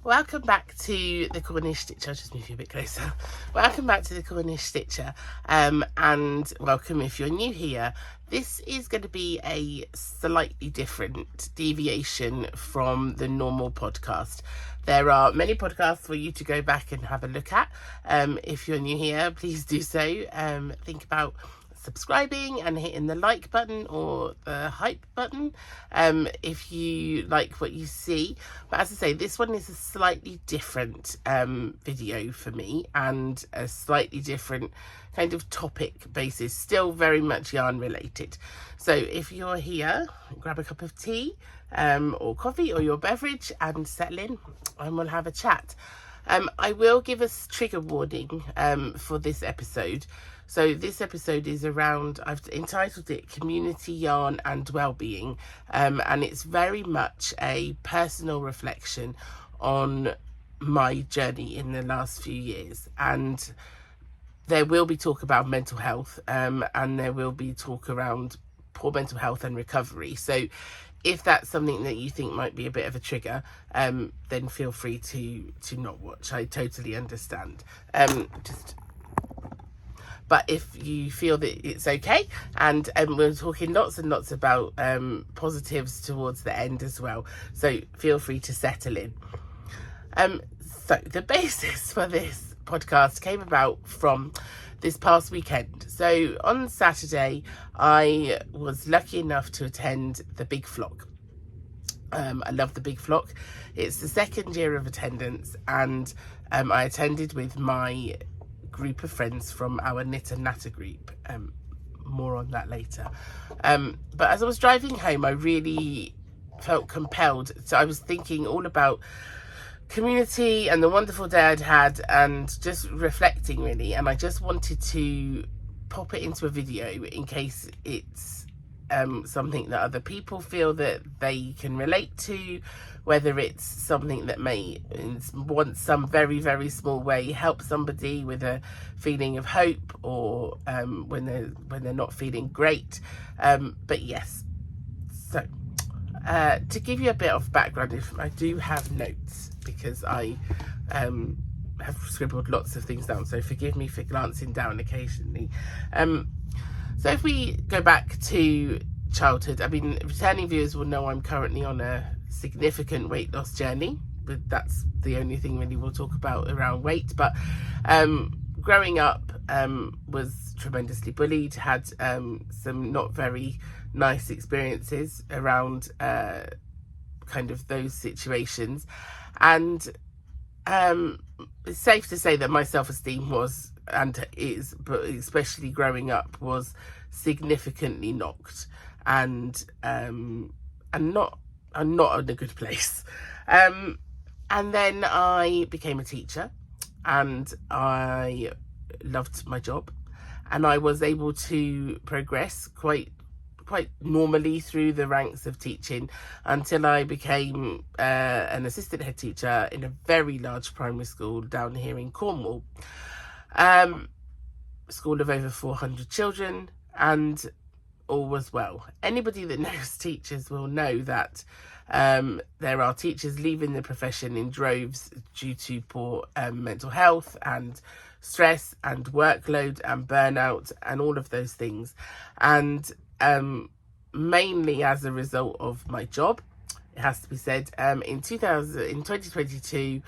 Welcome back to the Cornish Stitcher. I'll just move you a bit closer. Welcome back to the Cornish Stitcher, and welcome if you're new here. This is going to be a slightly different deviation from the normal podcast. There are many podcasts for you to go back and have a look at. If you're new here, please do so. Think about subscribing and hitting the like button or the hype button if you like what you see. But as I say, this one is a slightly different video for me, and a slightly different kind of topic basis, still very much yarn related. So if you're here, grab a cup of tea or coffee or your beverage and settle in, and we'll have a chat. I will give us trigger warning for this episode. So this episode is around, I've entitled it Community Yarn and Wellbeing, and it's very much a personal reflection on my journey in the last few years. And there will be talk about mental health, and there will be talk around poor mental health and recovery. So if that's something that you think might be a bit of a trigger, then feel free to not watch. I totally understand. But if you feel that it's okay, and we're talking lots and lots about positives towards the end as well, so feel free to settle in. So the basis for this podcast came about from this past weekend. So on Saturday, I was lucky enough to attend the Big Flock. I love the Big Flock. It's the second year of attendance, and I attended with my group of friends from our Knit and Natter group. More on that later. But as I was driving home, I really felt compelled. So I was thinking all about community and the wonderful day I'd had, and just reflecting really. And I just wanted to pop it into a video in case it's something that other people feel that they can relate to, whether it's something that may in some very, very small way help somebody with a feeling of hope, or when they're not feeling great. But yes, so to give you a bit of background, if I do have notes, because I have scribbled lots of things down, so forgive me for glancing down occasionally. So if we go back to childhood, I mean, returning viewers will know I'm currently on a significant weight loss journey, but that's the only thing really we'll talk about around weight. But growing up, was tremendously bullied, had some not very nice experiences around kind of those situations, and it's safe to say that my self-esteem was, and is, but especially growing up, was significantly knocked, and not in a good place. And then I became a teacher, and I loved my job, and I was able to progress quite normally through the ranks of teaching until I became an assistant head teacher in a very large primary school down here in Cornwall. School of over 400 children, and all was well. Anybody that knows teachers will know that there are teachers leaving the profession in droves due to poor mental health and stress and workload and burnout and all of those things. And mainly as a result of my job, it has to be said. In 2022,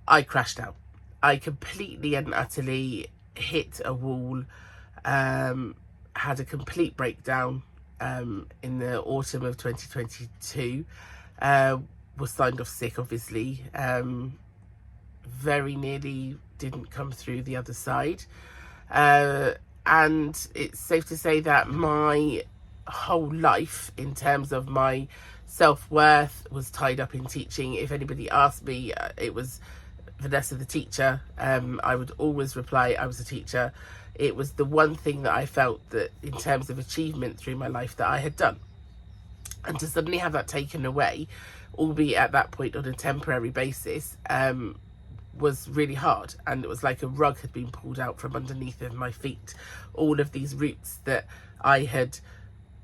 I crashed out. I completely and utterly hit a wall, had a complete breakdown in the autumn of 2022, was signed off sick, obviously, very nearly didn't come through the other side, and it's safe to say that my whole life in terms of my self-worth was tied up in teaching. If anybody asked me, it was Vanessa the teacher. I would always reply I was a teacher. It was the one thing that I felt that in terms of achievement through my life that I had done. And to suddenly have that taken away, albeit at that point on a temporary basis, was really hard. And it was like a rug had been pulled out from underneath of my feet. All of these roots that I had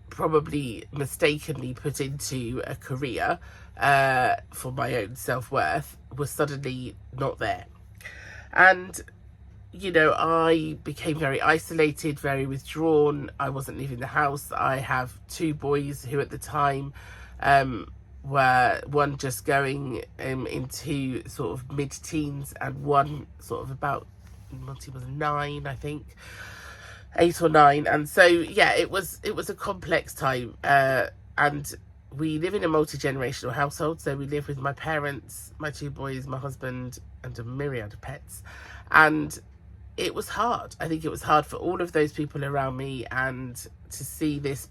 probably mistakenly put into a career for my own self-worth was suddenly not there. And I became very isolated, very withdrawn. I wasn't leaving the house. I have 2 boys who at the time were one just going into sort of mid-teens, and one sort of about, once he was 9, I think, 8 or 9. And so it was a complex time, and we live in a multi-generational household. So we live with my parents, my 2 boys, my husband, and a myriad of pets. And it was hard. I think it was hard for all of those people around me, and to see this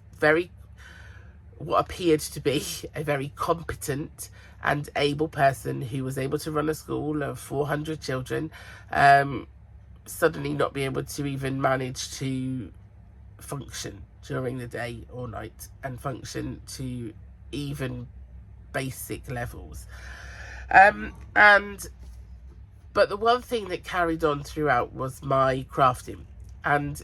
what appeared to be a very competent and able person who was able to run a school of 400 children, suddenly not be able to even manage to function during the day or night, and function to even basic levels. But the one thing that carried on throughout was my crafting, and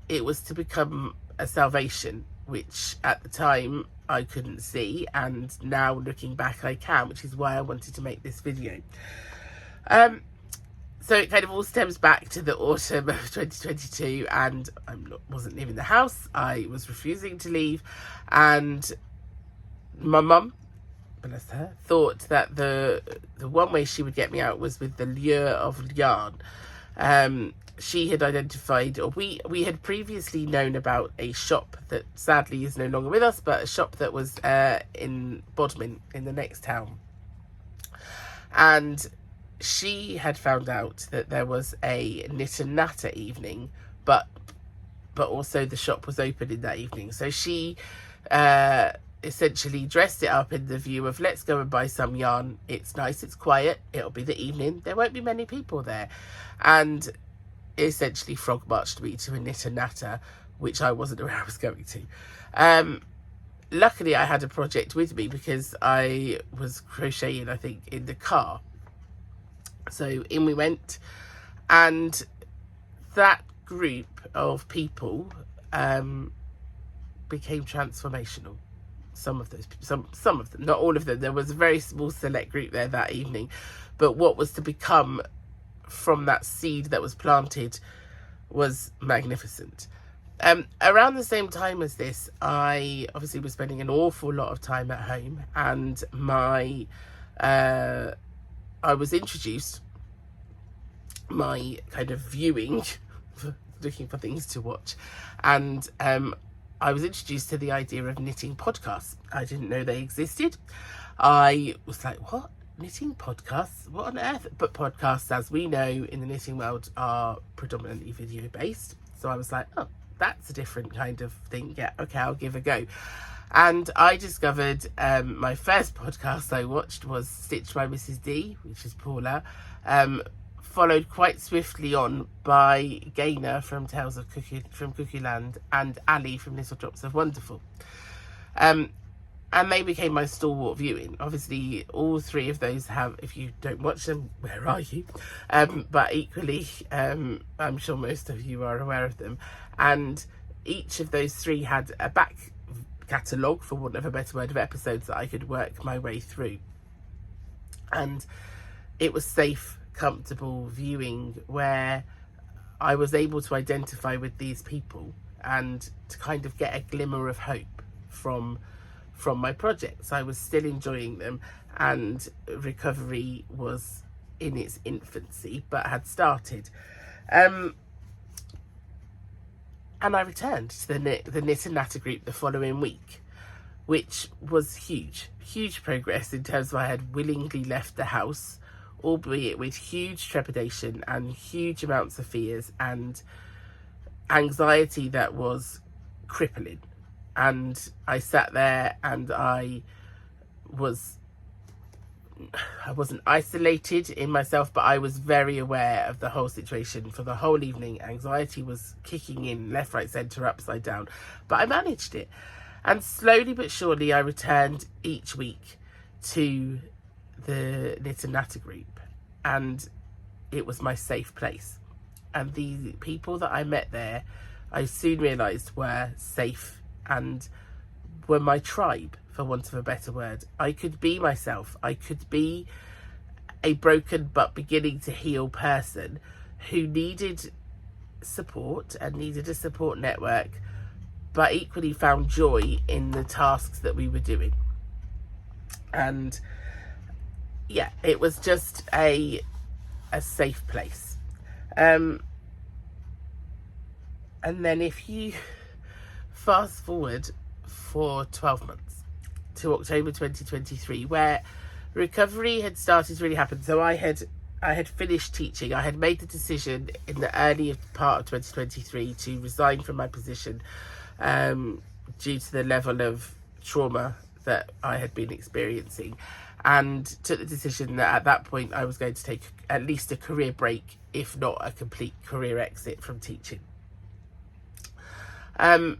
it was to become a salvation, which at the time I couldn't see, and now looking back I can, which is why I wanted to make this video. So it kind of all stems back to the autumn of 2022, and wasn't leaving the house. I was refusing to leave, and my mum, bless her, thought that the one way she would get me out was with the lure of yarn. She had identified, or we had previously known about a shop that sadly is no longer with us, but a shop that was in Bodmin, in the next town. And she had found out that there was a knit and natter evening, but also the shop was open in that evening. So she essentially dressed it up in the view of, let's go and buy some yarn. It's nice, it's quiet, it'll be the evening, there won't be many people there. And essentially frog marched me to a knit and natter, which I wasn't aware I was going to. Luckily I had a project with me, because I was crocheting, I think, in the car. So in we went, and that group of people became transformational. Some of those, some of them, not all of them. There was a very small select group there that evening, but what was to become from that seed that was planted was magnificent. Around the same time as this, I obviously was spending an awful lot of time at home, and I was introduced, my kind of viewing, looking for things to watch, and I was introduced to the idea of knitting podcasts. I didn't know they existed. I was like, what? Knitting podcasts? What on earth? But podcasts, as we know in the knitting world, are predominantly video based. So I was like, oh, that's a different kind of thing. Yeah, okay, I'll give a go. And I discovered my first podcast I watched was Stitched by Mrs. D, which is Paula, followed quite swiftly on by Gaynor from Tales of Cuckoo Land, and Ali from Little Drops of Wonderful. And they became my stalwart viewing. Obviously, all 3 of those have, if you don't watch them, where are you? But equally, I'm sure most of you are aware of them. And each of those 3 had a back catalogue, for want of a better word, of episodes that I could work my way through. And it was safe, comfortable viewing, where I was able to identify with these people and to kind of get a glimmer of hope from my projects. I was still enjoying them, and recovery was in its infancy but had started. And I returned to the Knit and Natter group the following week, which was huge progress in terms of I had willingly left the house, albeit with huge trepidation and huge amounts of fears and anxiety that was crippling. And I sat there, and I wasn't isolated in myself, but I was very aware of the whole situation for the whole evening. Anxiety was kicking in left, right, centre, upside down, but I managed it. And slowly but surely I returned each week to the Knit and Natter group, and it was my safe place. And the people that I met there, I soon realised were safe and were my tribe for want of a better word. I could be myself. I could be a broken but beginning to heal person who needed support and needed a support network, but equally found joy in the tasks that we were doing. And yeah, it was just a safe place. And then if you fast forward for 12 months to October 2023, where recovery had started to really happen. So I had finished teaching. I had made the decision in the early part of 2023 to resign from my position due to the level of trauma that I had been experiencing, and took the decision that at that point I was going to take at least a career break, if not a complete career exit from teaching. And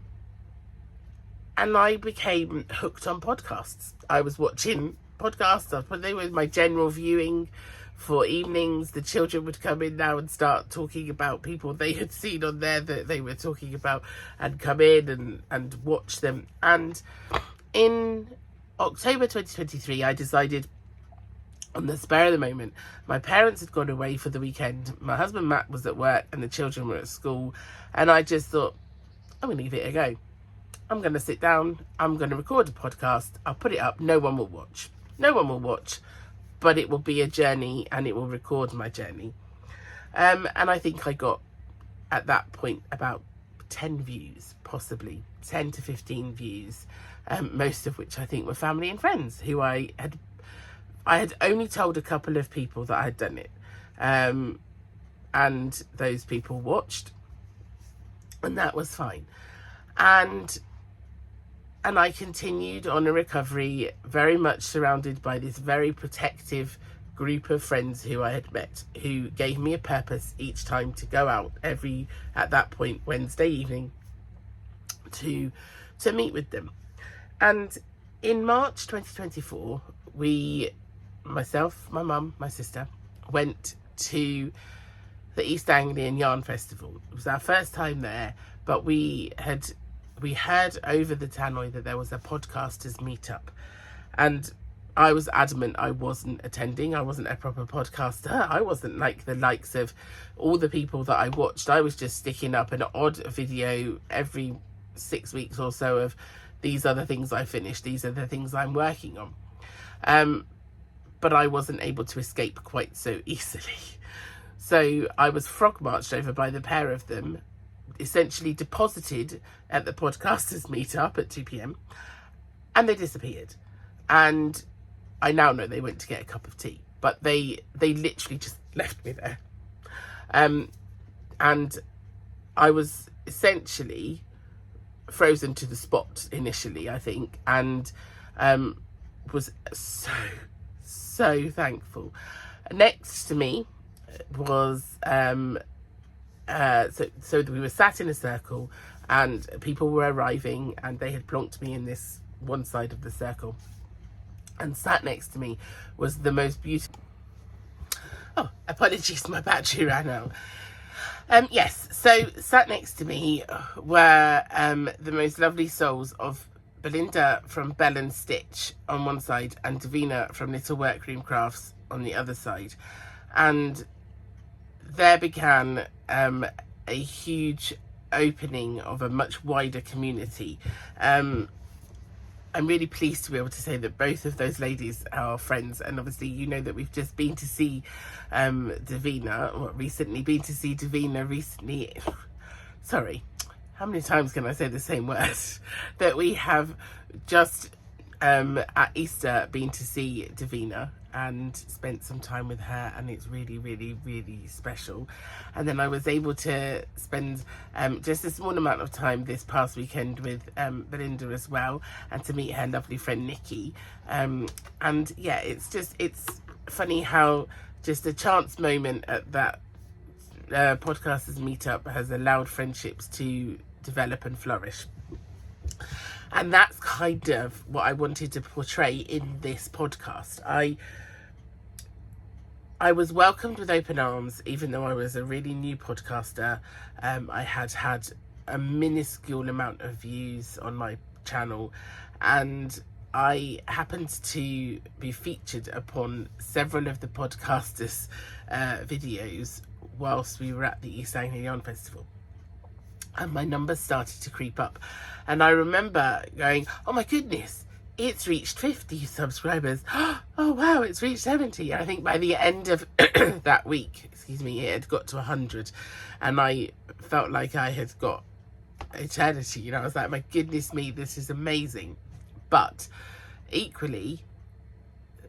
I became hooked on podcasts. I was watching podcasts, but they were my general viewing for evenings. The children would come in now and start talking about people they had seen on there that they were talking about, and come in and watch them. And in October 2023, I decided, on the spur of the moment, my parents had gone away for the weekend, my husband Matt was at work, and the children were at school, and I just thought, I'm going to give it a go. I'm going to sit down, I'm going to record a podcast, I'll put it up, no one will watch, but it will be a journey and it will record my journey. And I think I got, at that point, about 10 views, possibly 10 to 15 views, most of which I think were family and friends who I had only told a couple of people that I had done it, and those people watched, and that was fine. And I continued on a recovery, very much surrounded by this very protective group of friends who I had met, who gave me a purpose each time to go out at that point, Wednesday evening, to meet with them. And in March 2024, myself, my mum, my sister, went to the East Anglian Yarn Festival. It was our first time there, but we heard over the tannoy that there was a podcasters meetup, and I was adamant I wasn't attending. I wasn't a proper podcaster. I wasn't like the likes of all the people that I watched. I was just sticking up an odd video every 6 weeks or so of, these are the things I finished, these are the things I'm working on. But I wasn't able to escape quite so easily. So I was frog marched over by the pair of them, essentially deposited at the podcasters meetup at 2 p.m, and they disappeared. And I now know they went to get a cup of tea, but they literally just left me there. And I was essentially frozen to the spot initially, I think, and was so thankful. Next to me was so we were sat in a circle, and people were arriving, and they had plonked me in this one side of the circle, and sat next to me was the most beautiful... Oh, apologies, my battery ran out. Yes, so sat next to me were the most lovely souls of Belinda from Bell and Stitch on one side, and Davina from Little Workroom Crafts on the other side. And there began a huge opening of a much wider community. I'm really pleased to be able to say that both of those ladies are friends, and obviously you know that we've just been to see Davina recently. Sorry, how many times can I say the same word? That we have just at Easter been to see Davina and spent some time with her, and it's really, really, really special. And then I was able to spend just a small amount of time this past weekend with Belinda as well, and to meet her lovely friend Nikki. And yeah, it's funny how just a chance moment at that podcasters meetup has allowed friendships to develop and flourish. And that's kind of what I wanted to portray in this podcast. I was welcomed with open arms, even though I was a really new podcaster. I had a minuscule amount of views on my channel, and I happened to be featured upon several of the podcasters' videos whilst we were at the East Anglia Yarn Festival. And my numbers started to creep up. And I remember going, oh my goodness, it's reached 50 subscribers. Oh wow, it's reached 70. And I think by the end of that week, it had got to 100. And I felt like I had got eternity. I was like, my goodness me, this is amazing. But equally,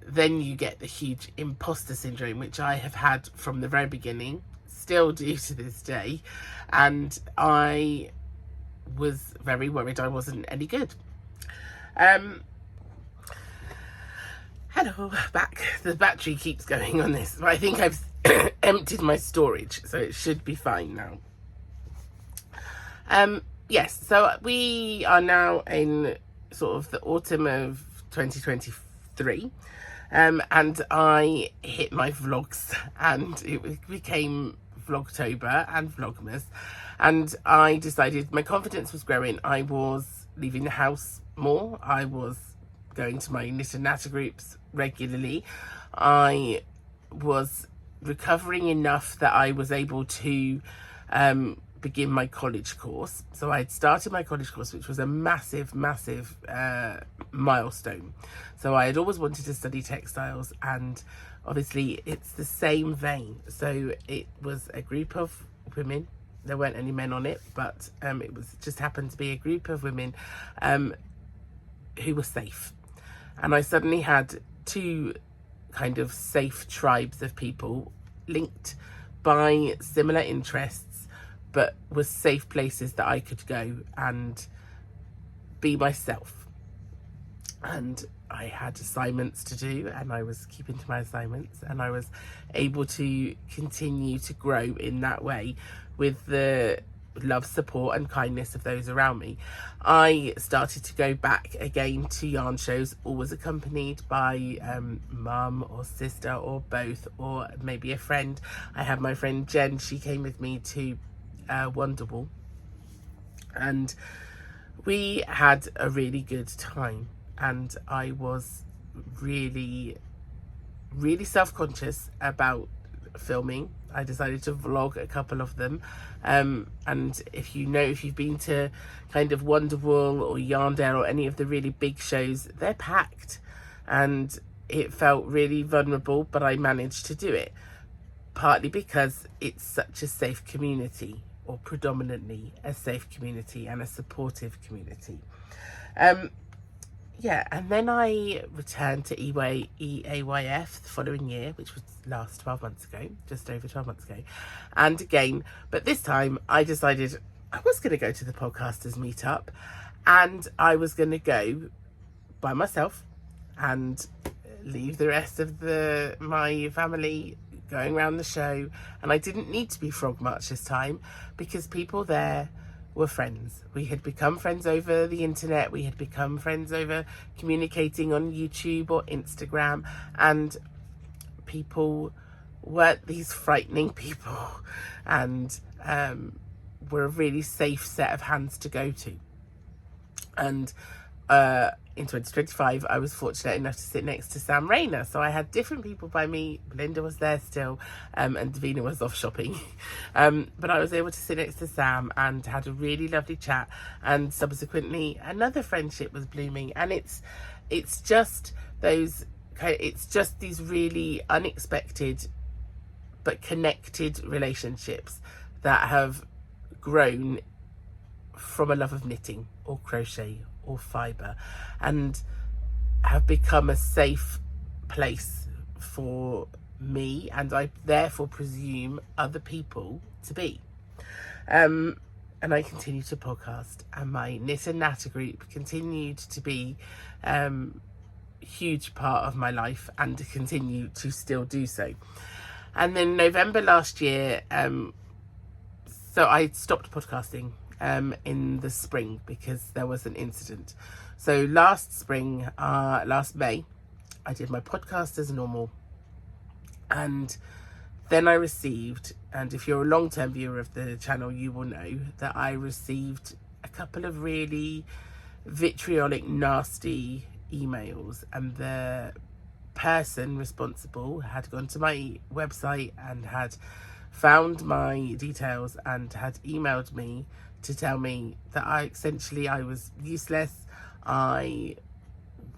then you get the huge imposter syndrome, which I have had from the very beginning, still do to this day. And I was very worried I wasn't any good. Hello, back. The battery keeps going on this, but I think I've emptied my storage, so it should be fine now. Yes, so we are now in sort of the autumn of 2023, and I hit my vlogs, and it became Vlogtober and Vlogmas, and I decided my confidence was growing. I was leaving the house more. I was going to my knit and natter groups regularly. I was recovering enough that I was able to begin my college course. So I had started my college course, which was a massive milestone. So I had always wanted to study textiles, and obviously it's the same vein. So it was a group of women. There weren't any men on it, but it was just happened to be a group of women who were safe. And I suddenly had two kind of safe tribes of people linked by similar interests, but were safe places that I could go and be myself. And I had assignments to do, and I was keeping to my assignments, and I was able to continue to grow in that way with the love, support and kindness of those around me. I started to go back again to yarn shows, always accompanied by mum or sister or both, or maybe a friend. I had my friend Jen, she came with me to Wonderwall, and we had a really good time. And I was really self-conscious about filming. I decided to vlog a couple of them, and if you've been to kind of Wonderwall or Yarndale or any of the really big shows, they're packed, and it felt really vulnerable, but I managed to do it, partly because it's such a safe community, or predominantly a safe community and a supportive community. And then I returned to EAYF the following year, which was last 12 months ago, just over 12 months ago. And again, but this time I decided I was going to go to the podcasters meetup, and I was going to go by myself and leave the rest of my family going around the show. And I didn't need to be frog march this time, because people there were friends. We had become friends over the internet. We had become friends over communicating on YouTube or Instagram, and people weren't these frightening people, and were a really safe set of hands to go to. And in 2025, I was fortunate enough to sit next to Sam Rayner. So I had different people by me. Belinda was there still, and Davina was off shopping. But I was able to sit next to Sam and had a really lovely chat. And subsequently, another friendship was blooming. And it's just these really unexpected but connected relationships that have grown from a love of knitting or crochet or fibre, and have become a safe place for me, and I therefore presume other people to be. And I continue to podcast, and my knit and natter group continued to be a huge part of my life, and continue to still do so. And then November last year, so I stopped podcasting in the spring because there was an incident. So last May, I did my podcast as normal, and then I received, and if you're a long-term viewer of the channel, you will know that I received a couple of really vitriolic, nasty emails, and the person responsible had gone to my website and had found my details and had emailed me to tell me that I was useless. I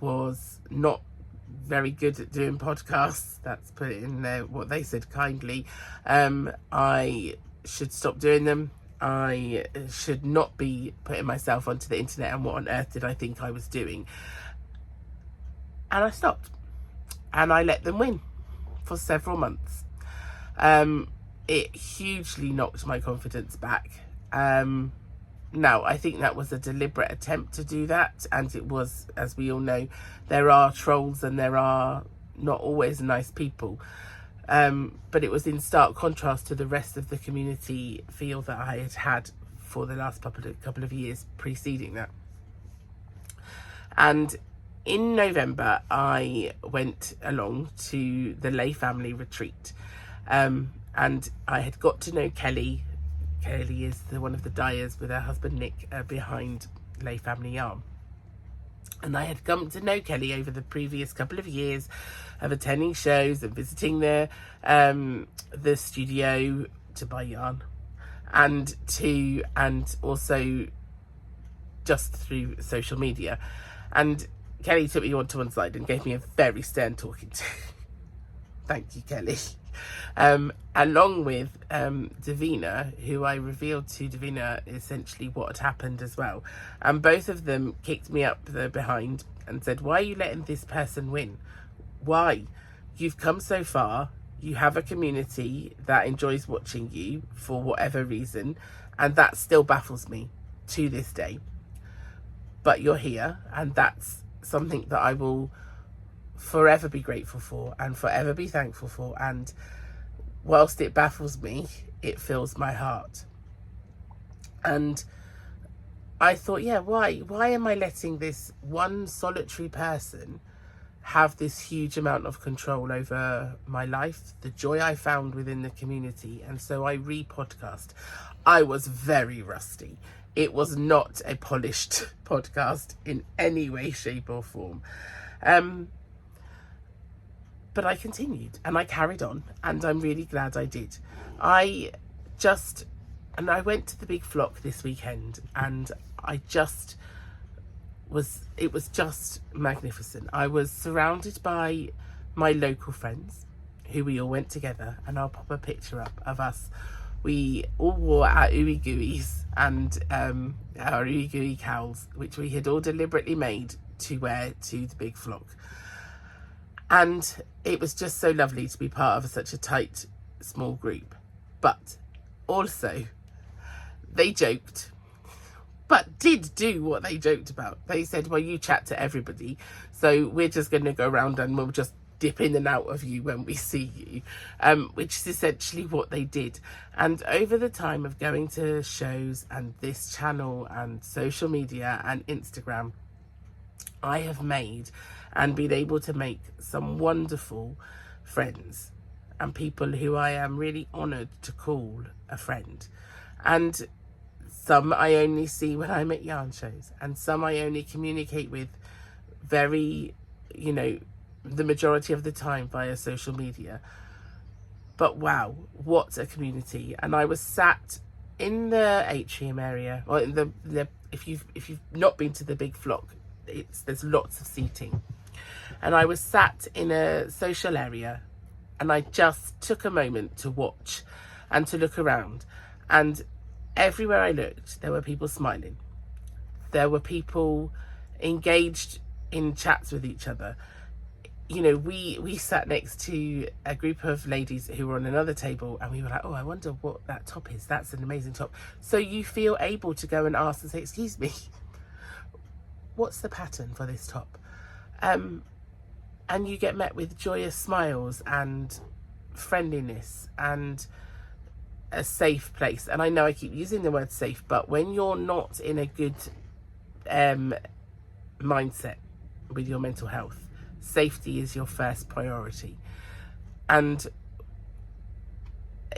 was not very good at doing podcasts. That's put it in there, what they said kindly. I should stop doing them. I should not be putting myself onto the internet, and what on earth did I think I was doing? And I stopped, and I let them win for several months. It hugely knocked my confidence back. Now, I think that was a deliberate attempt to do that, and it was, as we all know, there are trolls and there are not always nice people. But it was in stark contrast to the rest of the community feel that I had had for the last couple of years preceding that. And in November, I went along to the Lay Family Retreat, and I had got to know Kelly. Kelly is one of the dyers with her husband Nick behind Lay Family Yarn. And I had come to know Kelly over the previous couple of years of attending shows and visiting the studio to buy yarn, and also just through social media. And Kelly took me onto one side and gave me a very stern talking to. Thank you, Kelly. Along with Davina, who I revealed to Davina essentially what had happened as well. And both of them kicked me up the behind and said, why are you letting this person win? Why? You've come so far. You have a community that enjoys watching you for whatever reason. And that still baffles me to this day. But you're here, and that's something that I will forever be grateful for and forever be thankful for. And whilst it baffles me, it fills my heart. And I thought, why am I letting this one solitary person have this huge amount of control over my life, the joy I found within the community? And so I re-podcast. I was very rusty. It was not a polished podcast in any way, shape or form. But I continued and I carried on, and I'm really glad I did. I went to the Big Flock this weekend, and it was just magnificent. I was surrounded by my local friends who we all went together, and I'll pop a picture up of us. We all wore our ooey gooeys and our ooey gooey cowls, which we had all deliberately made to wear to the Big Flock. And it was just so lovely to be part of such a tight, small group. But also, they joked, but did do what they joked about. They said, well, you chat to everybody, so we're just going to go around and we'll just dip in and out of you when we see you, which is essentially what they did. And over the time of going to shows and this channel and social media and Instagram, I have made and been able to make some wonderful friends and people who I am really honoured to call a friend. And some I only see when I'm at yarn shows, and some I only communicate with very, the majority of the time via social media. But wow, what a community. And I was sat in the atrium area, or in the if you've not been to the Big Flock, there's lots of seating. And I was sat in a social area, and I just took a moment to watch and to look around. And everywhere I looked, there were people smiling. There were people engaged in chats with each other. We sat next to a group of ladies who were on another table, and we were like, oh, I wonder what that top is. That's an amazing top. So you feel able to go and ask and say, excuse me, what's the pattern for this top? And you get met with joyous smiles and friendliness and a safe place. And I know I keep using the word safe, but when you're not in a good mindset with your mental health, safety is your first priority. And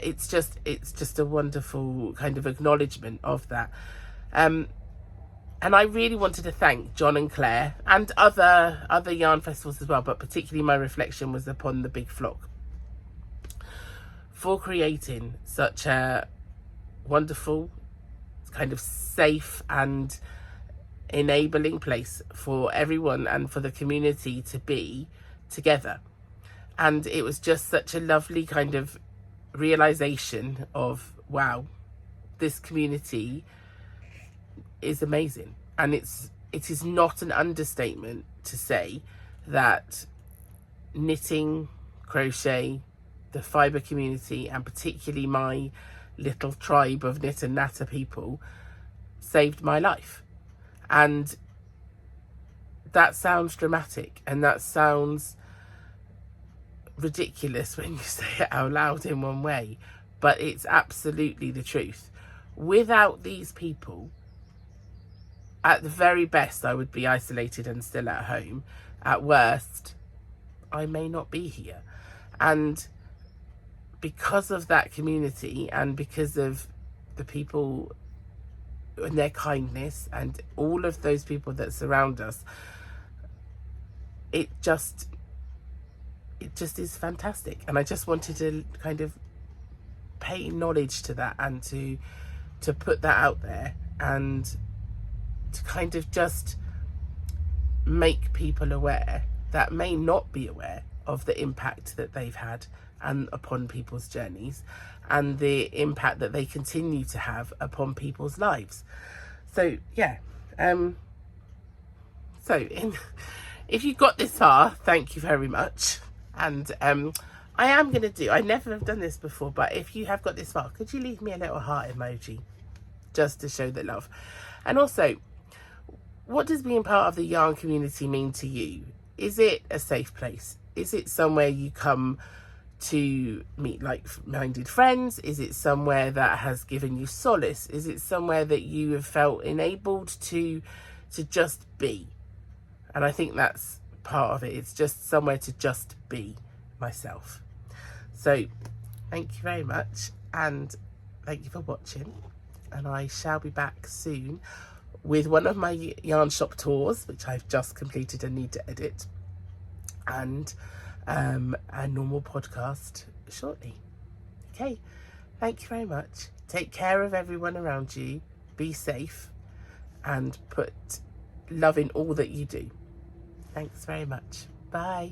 it's just a wonderful kind of acknowledgement of that. And And I really wanted to thank John and Claire and other yarn festivals as well, but particularly my reflection was upon the Big Flock, for creating such a wonderful, kind of safe and enabling place for everyone and for the community to be together. And it was just such a lovely kind of realization of, wow, this community is amazing. And it is not an understatement to say that knitting, crochet, the fibre community, and particularly my little tribe of knit and natter people, saved my life. And that sounds dramatic and that sounds ridiculous when you say it out loud in one way, but it's absolutely the truth. Without these people, at the very best, I would be isolated and still at home. At worst, I may not be here. And because of that community and because of the people and their kindness and all of those people that surround us, it just is fantastic. And I just wanted to kind of pay knowledge to that and to put that out there and to kind of just make people aware that may not be aware of the impact that they've had and upon people's journeys and the impact that they continue to have upon people's lives. So yeah, if you got this far, thank you very much. And I never have done this before, but if you have got this far, could you leave me a little heart emoji just to show the love? And also, what does being part of the yarn community mean to you? Is it a safe place? Is it somewhere you come to meet like-minded friends? Is it somewhere that has given you solace? Is it somewhere that you have felt enabled to just be? And I think that's part of it. It's just somewhere to just be myself. So thank you very much, and thank you for watching, and I shall be back soon with one of my yarn shop tours, which I've just completed and need to edit, and a normal podcast shortly. Okay, thank you very much. Take care of everyone around you, be safe, and put love in all that you do. Thanks very much. Bye.